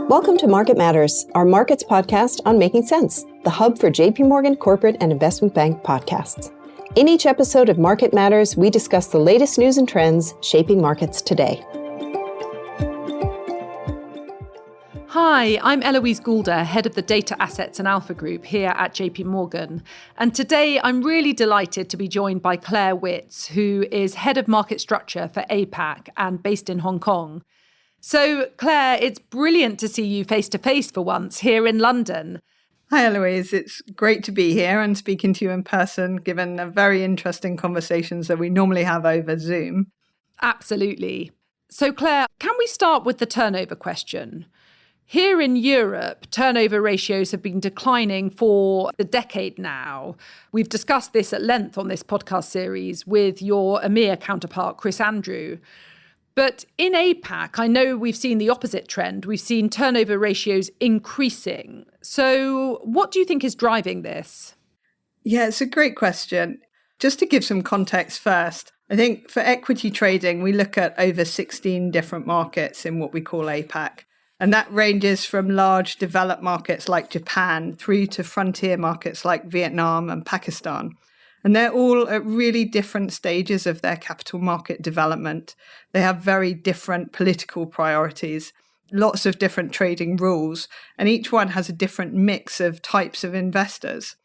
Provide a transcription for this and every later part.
Welcome to Market Matters, our markets podcast on making sense, the hub for JP Morgan Corporate and Investment Bank podcasts. In each episode of Market Matters, we discuss the latest news and trends shaping markets today. Hi, I'm Eloise Goulder, head of the Data Assets and Alpha Group here at JP Morgan. And today I'm really delighted to be joined by Clare Witts, who is head of market structure for APAC and based in Hong Kong. So, Clare, it's brilliant to see you face to face for once here in London. Hi, Eloise. It's great to be here and speaking to you in person, given the very interesting conversations that we normally have over Zoom. Absolutely. So, Clare, can we start with the turnover question? Here in Europe, turnover ratios have been declining for a decade now. We've discussed this at length on this podcast series with your EMEA counterpart, Chris Andrew. But in APAC, I know we've seen the opposite trend. We've seen turnover ratios increasing. So what do you think is driving this? Yeah, it's a great question. Just to give some context first, I think for equity trading, we look at over 16 different markets in what we call APAC. And that ranges from large developed markets like Japan through to frontier markets like Vietnam and Pakistan. And they're all at really different stages of their capital market development. They have very different political priorities, lots of different trading rules, and each one has a different mix of types of investors.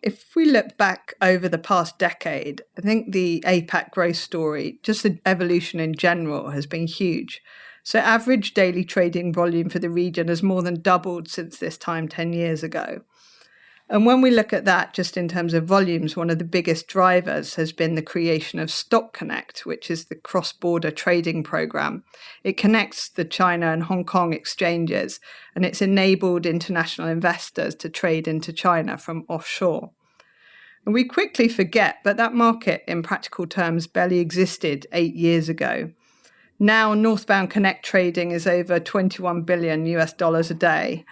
If we look back over the past decade, I think the APAC growth story, just the evolution in general, has been huge. So average daily trading volume for the region has more than doubled since this time 10 years ago. And when we look at that just in terms of volumes, one of the biggest drivers has been the creation of Stock Connect, which is the cross-border trading program. It connects the China and Hong Kong exchanges, and it's enabled international investors to trade into China from offshore. And we quickly forget, but that market in practical terms barely existed 8 years ago. Now, northbound Connect trading is over $21 billion a day.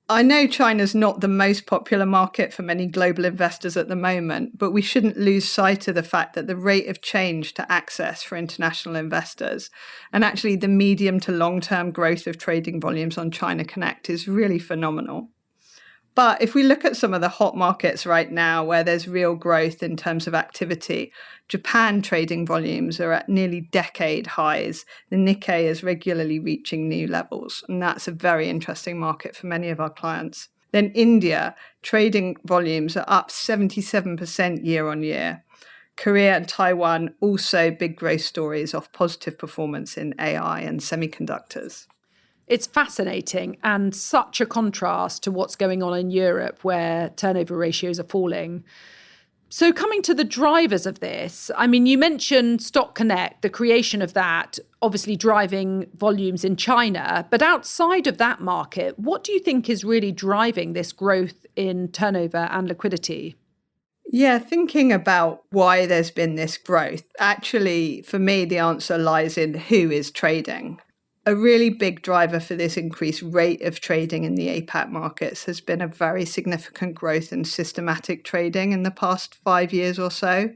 I know China's not the most popular market for many global investors at the moment, but we shouldn't lose sight of the fact that the rate of change to access for international investors and actually the medium to long-term growth of trading volumes on China Connect is really phenomenal. But if we look at some of the hot markets right now where there's real growth in terms of activity, Japan trading volumes are at nearly decade highs. The Nikkei is regularly reaching new levels, and that's a very interesting market for many of our clients. Then India, trading volumes are up 77% year on year. Korea and Taiwan, also big growth stories of positive performance in AI and semiconductors. It's fascinating and such a contrast to what's going on in Europe where turnover ratios are falling. So coming to the drivers of this, I mean, you mentioned Stock Connect, the creation of that, obviously driving volumes in China. But outside of that market, what do you think is really driving this growth in turnover and liquidity? Yeah, thinking about why there's been this growth, actually, for me, the answer lies in who is trading. A really big driver for this increased rate of trading in the APAC markets has been a very significant growth in systematic trading in the past 5 years or so.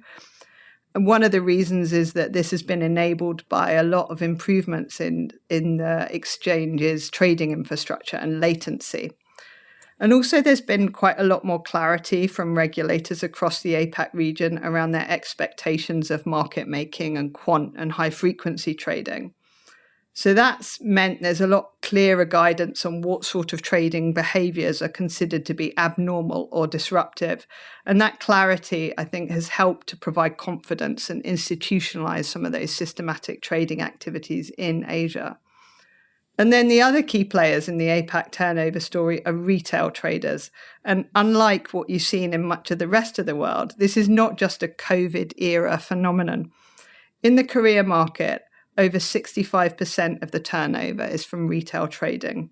And one of the reasons is that this has been enabled by a lot of improvements in the exchange's trading infrastructure and latency. And also there's been quite a lot more clarity from regulators across the APAC region around their expectations of market making and quant and high frequency trading. So that's meant there's a lot clearer guidance on what sort of trading behaviours are considered to be abnormal or disruptive. And that clarity, I think, has helped to provide confidence and institutionalise some of those systematic trading activities in Asia. And then the other key players in the APAC turnover story are retail traders. And unlike what you've seen in much of the rest of the world, this is not just a COVID-era phenomenon. In the Korea market, over 65% of the turnover is from retail trading.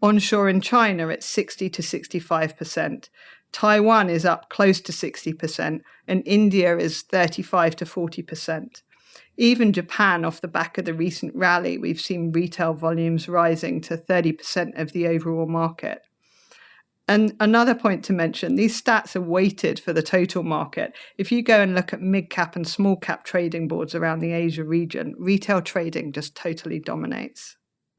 Onshore in China, it's 60 to 65%. Taiwan is up close to 60%, and India is 35 to 40%. Even Japan, off the back of the recent rally, we've seen retail volumes rising to 30% of the overall market. And another point to mention, these stats are weighted for the total market. If you go and look at mid-cap and small-cap trading boards around the Asia region, retail trading just totally dominates.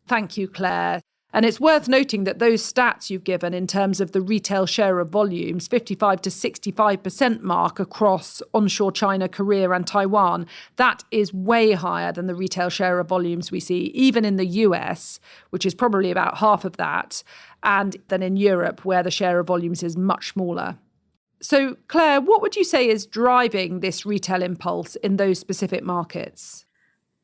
Thank you, Clare. And it's worth noting that those stats you've given in terms of the retail share of volumes, 55 to 65% mark across onshore China, Korea and Taiwan, that is way higher than the retail share of volumes we see even in the US, which is probably about half of that, and then in Europe, where the share of volumes is much smaller. So, Claire, what would you say is driving this retail impulse in those specific markets?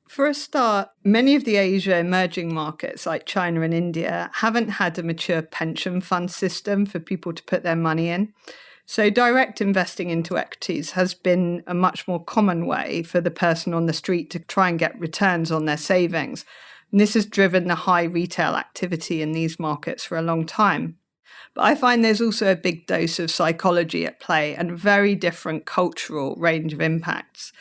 For a start, many of the Asia emerging markets like China and India haven't had a mature pension fund system for people to put their money in. So direct investing into equities has been a much more common way for the person on the street to try and get returns on their savings. And this has driven the high retail activity in these markets for a long time. But I find there's also a big dose of psychology at play and a very different cultural range of impacts.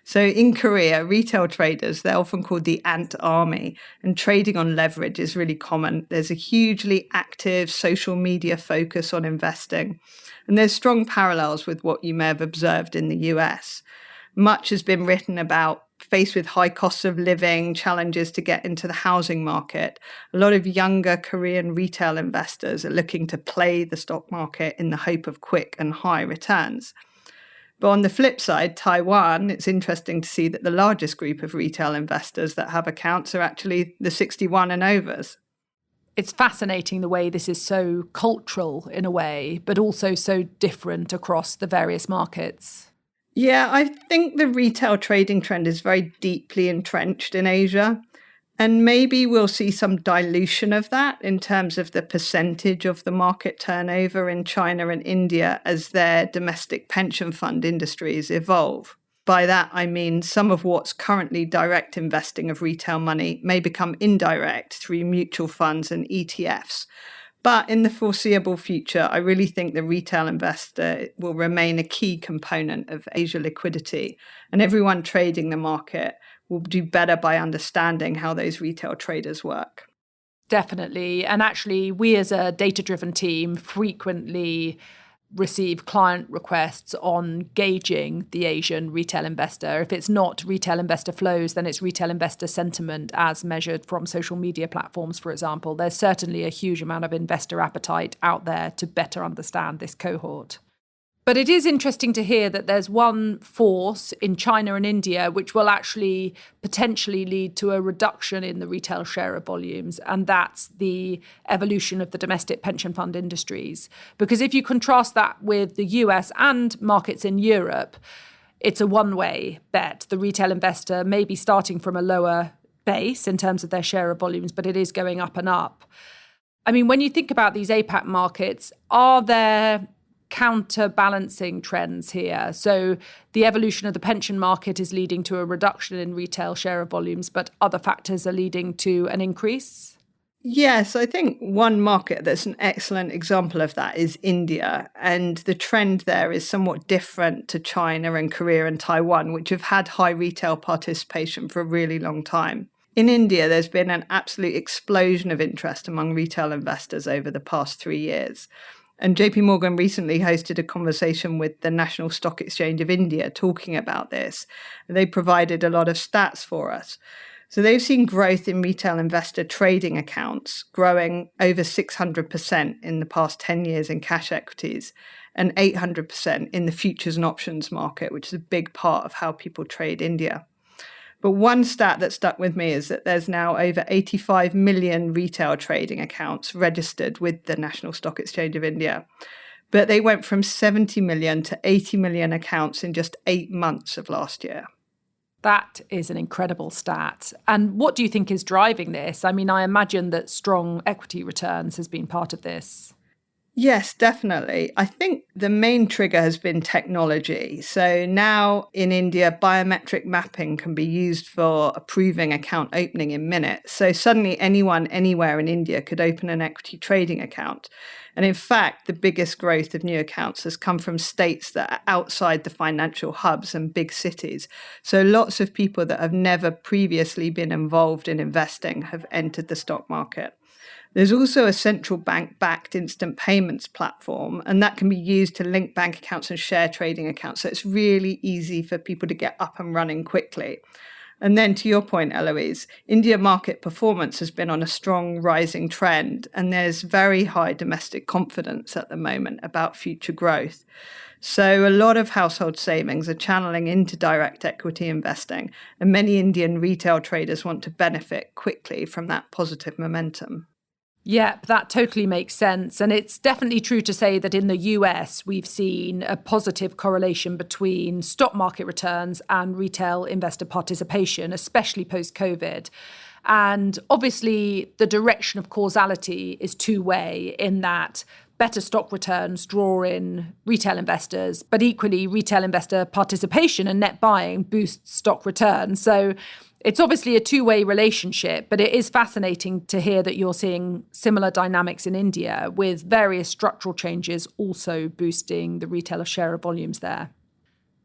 So in Korea, retail traders, they're often called the ant army, and trading on leverage is really common. There's a hugely active social media focus on investing, and there's strong parallels with what you may have observed in the US. Much has been written about faced with high costs of living, challenges to get into the housing market. A lot of younger Korean retail investors are looking to play the stock market in the hope of quick and high returns. But on the flip side, Taiwan, it's interesting to see that the largest group of retail investors that have accounts are actually the 61 and overs. It's fascinating the way this is so cultural in a way, but also so different across the various markets. Yeah, I think the retail trading trend is very deeply entrenched in Asia. And maybe we'll see some dilution of that in terms of the percentage of the market turnover in China and India as their domestic pension fund industries evolve. By that, I mean some of what's currently direct investing of retail money may become indirect through mutual funds and ETFs. But in the foreseeable future, I really think the retail investor will remain a key component of Asia liquidity, and everyone trading the market will do better by understanding how those retail traders work. Definitely. And actually, we as a data-driven team frequently receive client requests on gauging the Asian retail investor. If it's not retail investor flows, then it's retail investor sentiment as measured from social media platforms, for example. There's certainly a huge amount of investor appetite out there to better understand this cohort. But it is interesting to hear that there's one force in China and India which will actually potentially lead to a reduction in the retail share of volumes, and that's the evolution of the domestic pension fund industries. Because if you contrast that with the US and markets in Europe, it's a one-way bet. The retail investor may be starting from a lower base in terms of their share of volumes, but it is going up and up. I mean, when you think about these APAC markets, are there counterbalancing trends here? So the evolution of the pension market is leading to a reduction in retail share of volumes, but other factors are leading to an increase? Yes, I think one market that's an excellent example of that is India. And the trend there is somewhat different to China and Korea and Taiwan, which have had high retail participation for a really long time. In India, there's been an absolute explosion of interest among retail investors over the past 3 years. And JP Morgan recently hosted a conversation with the National Stock Exchange of India talking about this. And they provided a lot of stats for us. So they've seen growth in retail investor trading accounts growing over 600% in the past 10 years in cash equities and 800% in the futures and options market, which is a big part of how people trade India. But one stat that stuck with me is that there's now over 85 million retail trading accounts registered with the National Stock Exchange of India. But they went from 70 million to 80 million accounts in just 8 months of last year. That is an incredible stat. And what do you think is driving this? I mean, I imagine that strong equity returns has been part of this. Yes, definitely. I think the main trigger has been technology. So now in India, biometric mapping can be used for approving account opening in minutes. So suddenly anyone anywhere in India could open an equity trading account. And in fact, the biggest growth of new accounts has come from states that are outside the financial hubs and big cities. So lots of people that have never previously been involved in investing have entered the stock market. There's also a central bank-backed instant payments platform, and that can be used to link bank accounts and share trading accounts. So it's really easy for people to get up and running quickly. And then to your point, Eloise, India market performance has been on a strong rising trend, and there's very high domestic confidence at the moment about future growth. So a lot of household savings are channeling into direct equity investing, and many Indian retail traders want to benefit quickly from that positive momentum. Yeah, that totally makes sense. And it's definitely true to say that in the US, we've seen a positive correlation between stock market returns and retail investor participation, especially post-COVID. And obviously, the direction of causality is two-way in that better stock returns draw in retail investors, but equally retail investor participation and net buying boosts stock returns. So it's obviously a two-way relationship, but it is fascinating to hear that you're seeing similar dynamics in India with various structural changes also boosting the retailer share of volumes there.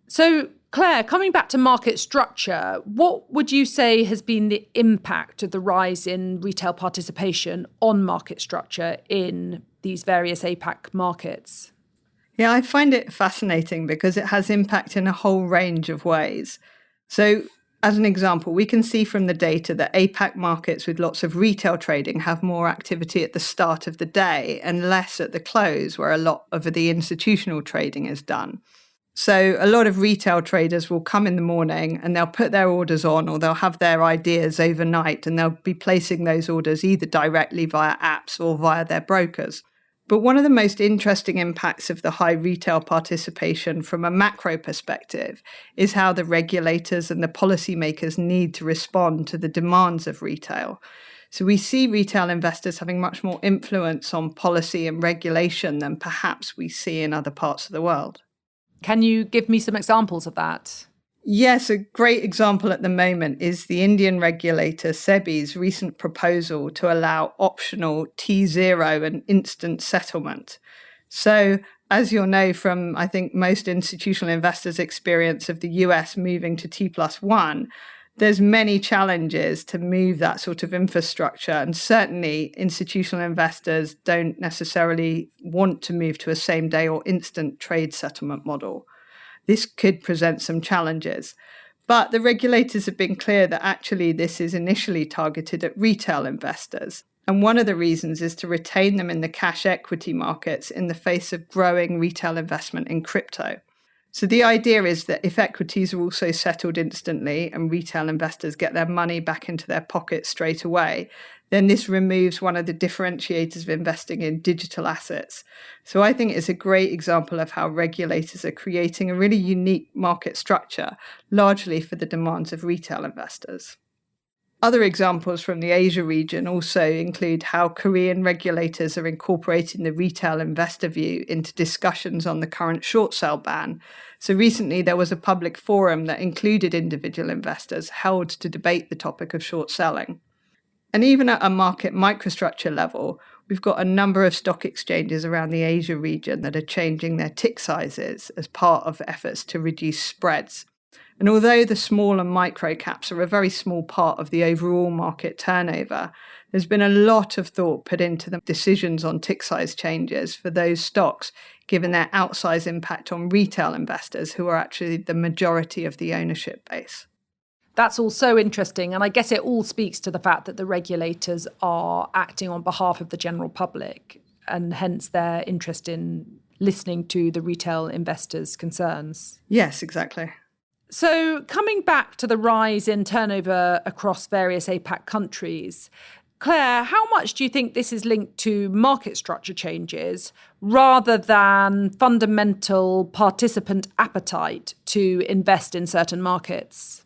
So, Claire, coming back to market structure, what would you say has been the impact of the rise in retail participation on market structure in these various APAC markets? Yeah, I find it fascinating because it has impact in a whole range of ways. So, as an example, we can see from the data that APAC markets with lots of retail trading have more activity at the start of the day and less at the close, where a lot of the institutional trading is done. So a lot of retail traders will come in the morning and they'll put their orders on, or they'll have their ideas overnight, and they'll be placing those orders either directly via apps or via their brokers. But one of the most interesting impacts of the high retail participation from a macro perspective is how the regulators and the policymakers need to respond to the demands of retail. So we see retail investors having much more influence on policy and regulation than perhaps we see in other parts of the world. Can you give me some examples of that? Yes, a great example at the moment is the Indian regulator SEBI's recent proposal to allow optional T0 and instant settlement. So, as you'll know from, I think, most institutional investors' experience of the US moving to T+1, there's many challenges to move that sort of infrastructure. And certainly institutional investors don't necessarily want to move to a same day or instant trade settlement model. This could present some challenges. But the regulators have been clear that actually this is initially targeted at retail investors. And one of the reasons is to retain them in the cash equity markets in the face of growing retail investment in crypto. So the idea is that if equities are also settled instantly and retail investors get their money back into their pockets straight away, then this removes one of the differentiators of investing in digital assets. So I think it's a great example of how regulators are creating a really unique market structure, largely for the demands of retail investors. Other examples from the Asia region also include how Korean regulators are incorporating the retail investor view into discussions on the current short sale ban. So recently there was a public forum that included individual investors held to debate the topic of short selling. And even at a market microstructure level, we've got a number of stock exchanges around the Asia region that are changing their tick sizes as part of efforts to reduce spreads. And although the small and micro caps are a very small part of the overall market turnover, there's been a lot of thought put into the decisions on tick size changes for those stocks, given their outsized impact on retail investors who are actually the majority of the ownership base. That's all so interesting. And I guess it all speaks to the fact that the regulators are acting on behalf of the general public, and hence their interest in listening to the retail investors' concerns. Yes, exactly. So coming back to the rise in turnover across various APAC countries, Claire, how much do you think this is linked to market structure changes rather than fundamental participant appetite to invest in certain markets?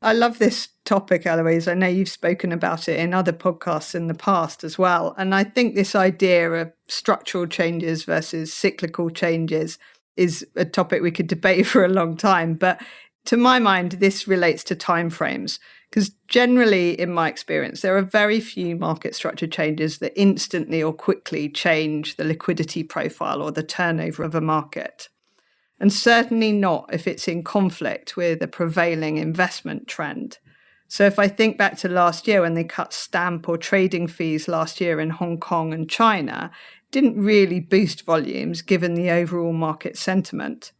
I love this topic, Eloise. I know you've spoken about it in other podcasts in the past as well. And I think this idea of structural changes versus cyclical changes is a topic we could debate for a long time. But to my mind, this relates to timeframes, because generally, in my experience, there are very few market structure changes that instantly or quickly change the liquidity profile or the turnover of a market. And certainly not if it's in conflict with a prevailing investment trend. So if I think back to last year when they cut stamp or trading fees last year in Hong Kong and China, it didn't really boost volumes given the overall market sentiment.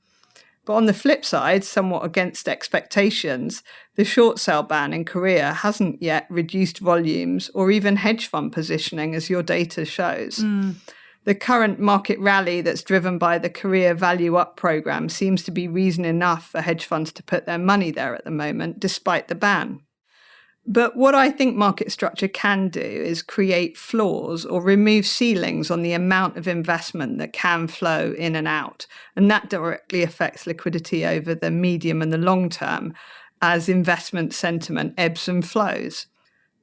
But on the flip side, somewhat against expectations, the short sale ban in Korea hasn't yet reduced volumes or even hedge fund positioning, as your data shows. The current market rally that's driven by the Korea Value Up program seems to be reason enough for hedge funds to put their money there at the moment, despite the ban. But what I think market structure can do is create floors or remove ceilings on the amount of investment that can flow in and out. And that directly affects liquidity over the medium and the long term as investment sentiment ebbs and flows.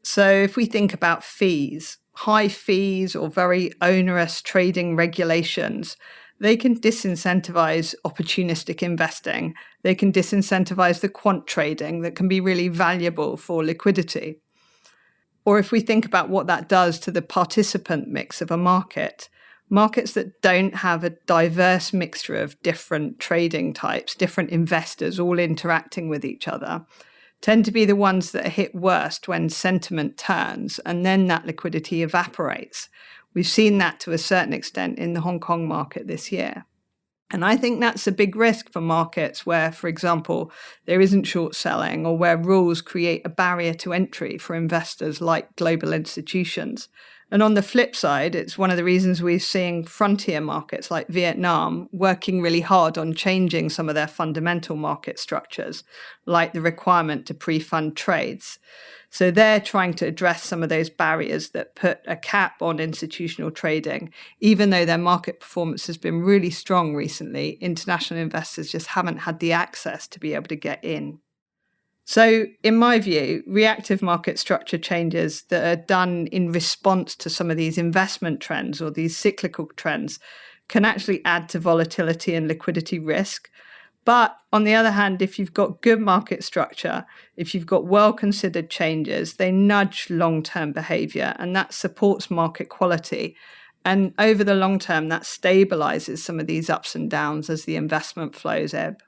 So if we think about fees, high fees or very onerous trading regulations, they can disincentivize opportunistic investing. They can disincentivize the quant trading that can be really valuable for liquidity. Or if we think about what that does to the participant mix of a market, markets that don't have a diverse mixture of different trading types, different investors all interacting with each other, tend to be the ones that are hit worst when sentiment turns and then that liquidity evaporates. We've seen that to a certain extent in the Hong Kong market this year. And I think that's a big risk for markets where, for example, there isn't short selling or where rules create a barrier to entry for investors like global institutions. And on the flip side, it's one of the reasons we're seeing frontier markets like Vietnam working really hard on changing some of their fundamental market structures, like the requirement to pre-fund trades. So they're trying to address some of those barriers that put a cap on institutional trading. Even though their market performance has been really strong recently, international investors just haven't had the access to be able to get in. So in my view, reactive market structure changes that are done in response to some of these investment trends or these cyclical trends can actually add to volatility and liquidity risk. But on the other hand, if you've got good market structure, if you've got well-considered changes, they nudge long-term behavior and that supports market quality. And over the long term, that stabilizes some of these ups and downs as the investment flows ebb.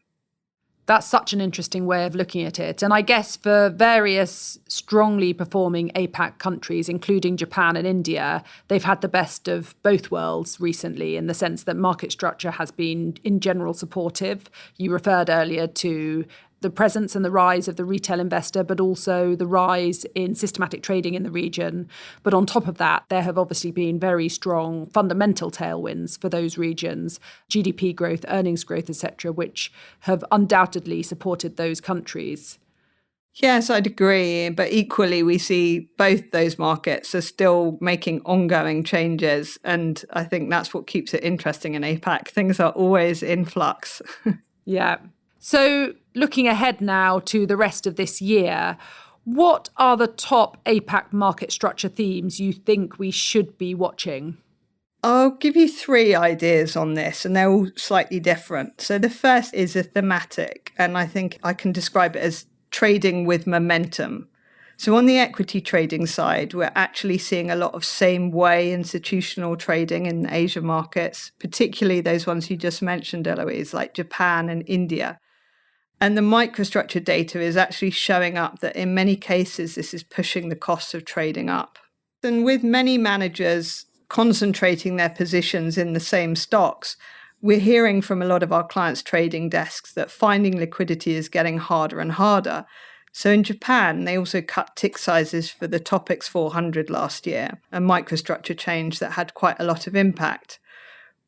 That's such an interesting way of looking at it. And I guess for various strongly performing APAC countries, including Japan and India, they've had the best of both worlds recently in the sense that market structure has been in general supportive. You referred earlier to the presence and the rise of the retail investor, but also the rise in systematic trading in the region. But on top of that, there have obviously been very strong fundamental tailwinds for those regions, GDP growth, earnings growth, etc., which have undoubtedly supported those countries. Yes, I'd agree. But equally, we see both those markets are still making ongoing changes. And I think that's what keeps it interesting in APAC. Things are always in flux. Yeah. So looking ahead now to the rest of this year, what are the top APAC market structure themes you think we should be watching? I'll give you 3 ideas on this, and they're all slightly different. So the first is a thematic, and I think I can describe it as trading with momentum. So on the equity trading side, we're actually seeing a lot of same way institutional trading in Asia markets, particularly those ones you just mentioned, Eloise, like Japan and India. And the microstructure data is actually showing up that in many cases, this is pushing the cost of trading up. And with many managers concentrating their positions in the same stocks, we're hearing from a lot of our clients' trading desks that finding liquidity is getting harder and harder. So in Japan, they also cut tick sizes for the Topix 400 last year, a microstructure change that had quite a lot of impact.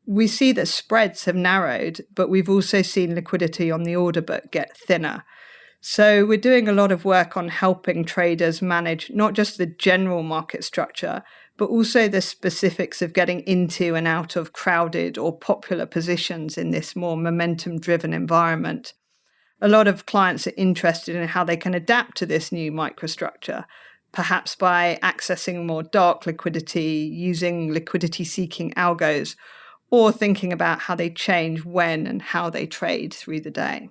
We see that spreads have narrowed, but we've also seen liquidity on the order book get thinner. So we're doing a lot of work on helping traders manage not just the general market structure, but also the specifics of getting into and out of crowded or popular positions in this more momentum-driven environment. A lot of clients are interested in how they can adapt to this new microstructure, perhaps by accessing more dark liquidity, using liquidity-seeking algos, or thinking about how they change when and how they trade through the day.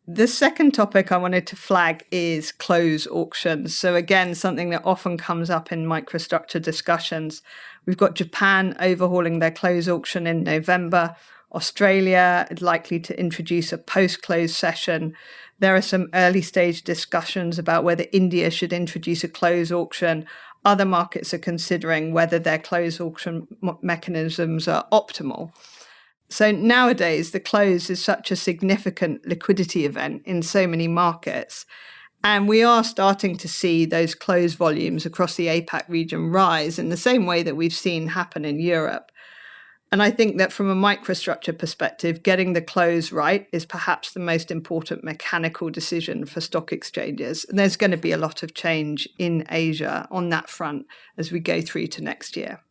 The second topic I wanted to flag is close auctions. So again, something that often comes up in microstructure discussions. We've got Japan overhauling their close auction in November. Australia is likely to introduce a post-close session. There are some early stage discussions about whether India should introduce a close auction. Other markets are considering whether their close auction mechanisms are optimal. So nowadays, the close is such a significant liquidity event in so many markets. And we are starting to see those close volumes across the APAC region rise in the same way that we've seen happen in Europe. And I think that from a microstructure perspective, getting the close right is perhaps the most important mechanical decision for stock exchanges. And there's going to be a lot of change in Asia on that front as we go through to next year.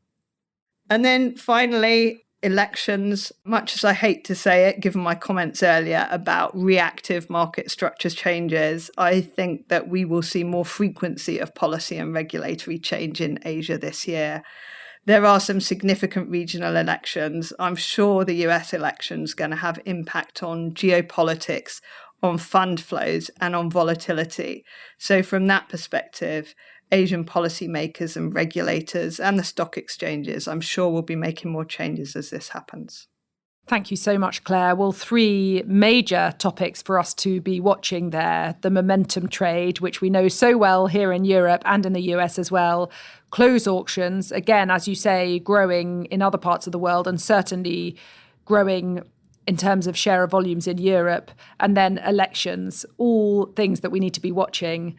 And then finally, elections. Much as I hate to say it, given my comments earlier about reactive market structure changes, I think that we will see more frequency of policy and regulatory change in Asia this year. There are some significant regional elections. I'm sure the US election is going to have impact on geopolitics, on fund flows, and on volatility. So from that perspective, Asian policymakers and regulators and the stock exchanges, I'm sure, will be making more changes as this happens. Thank you so much, Claire. Well, 3 major topics for us to be watching there. The momentum trade, which we know so well here in Europe and in the US as well. Close auctions, again, as you say, growing in other parts of the world and certainly growing in terms of share of volumes in Europe. And then elections, all things that we need to be watching.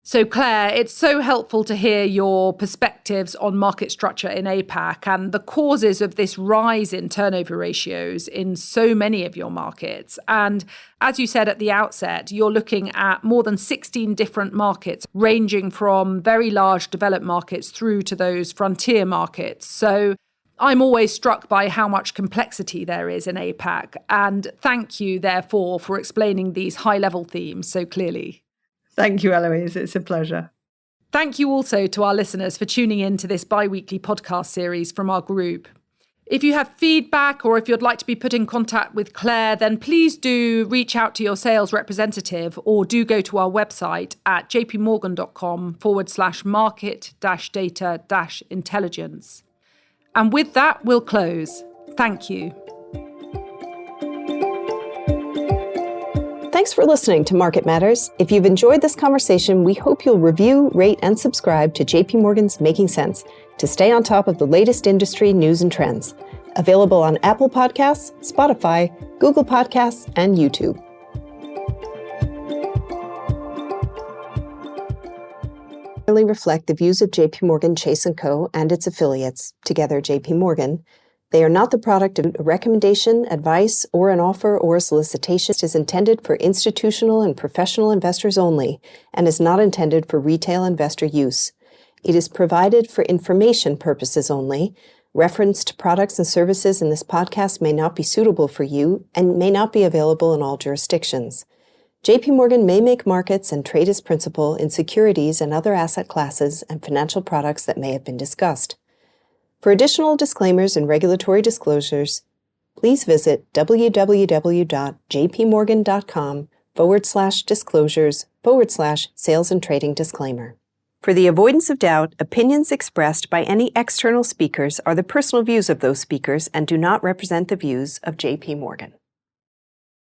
So Claire, it's so helpful to hear your perspectives on market structure in APAC and the causes of this rise in turnover ratios in so many of your markets. And as you said at the outset, you're looking at more than 16 different markets, ranging from very large developed markets through to those frontier markets. So I'm always struck by how much complexity there is in APAC. And thank you, therefore, for explaining these high-level themes so clearly. Thank you, Eloise. It's a pleasure. Thank you also to our listeners for tuning in to this bi-weekly podcast series from our group. If you have feedback or if you'd like to be put in contact with Claire, then please do reach out to your sales representative or do go to our website at jpmorgan.com/market-data-intelligence. And with that, we'll close. Thank you. Thanks for listening to Market Matters. If you've enjoyed this conversation, we hope you'll review, rate, and subscribe to JP Morgan's Making Sense to stay on top of the latest industry news and trends. Available on Apple Podcasts, Spotify, Google Podcasts, and YouTube. Reflect the views of JP Morgan Chase & Co. and its affiliates, together JP Morgan. They are not the product of a recommendation, advice, or an offer or a solicitation. It is intended for institutional and professional investors only and is not intended for retail investor use. It is provided for information purposes only. Referenced products and services in this podcast may not be suitable for you and may not be available in all jurisdictions. JP Morgan may make markets and trade as principal in securities and other asset classes and financial products that may have been discussed. For additional disclaimers and regulatory disclosures, please visit www.jpmorgan.com/disclosures/sales and trading disclaimer. For the avoidance of doubt, opinions expressed by any external speakers are the personal views of those speakers and do not represent the views of JP Morgan.